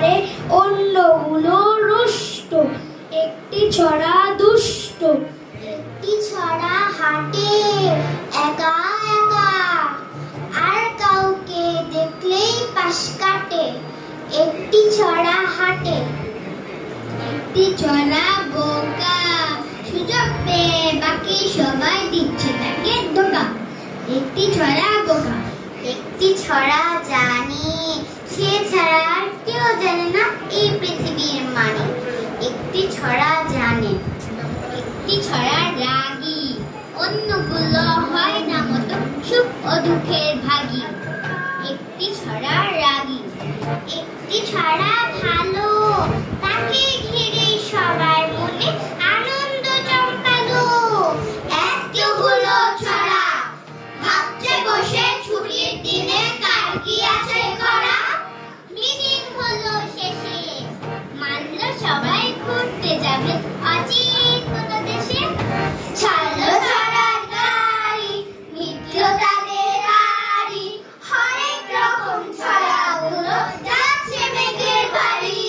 করে, অন্যগুলো রুষ্ট। একটি ছড়া দুষ্ট। একটি ছড়া হাঁটে একা একা, আর কাউকে দেখলেই পাশ কাটে। একটি ছড়া হাঁটে। একটি ছড়া বোকা, সুযোগ পেয়ে বাকি সবাই দিচ্ছে তাকে ধোঁকা। একটি ছড়া বোকা। একটি ছড়া জানে, সে ছাড়া আর কেউ জানে না এই পৃথিবীর মানে। একটি ছড়া জানে। একটি ছড়া রাগী, অন্যগুলো হয় না মতো সুখ ও দুঃখের ভাগী। একটি ছড়া রাগী। একটি ছড়া ভালো, তাকে ঘিরে সবার মনে আনন্দ জমকালো। এতগুলো ছড়া ভাবছে বসে ছুটির দিনে কার কি আছে করা। মিটিং হলো শেষে, মানলো সবাই ঘুরতে যাবে অচিন কোনো দেশে। ছাড়লো ছড়ার গাড়ি, মিটলো তাদের হাড়ি, হরেক রকম ছড়াগুলো যাচ্ছে মেঘের বাড়ি।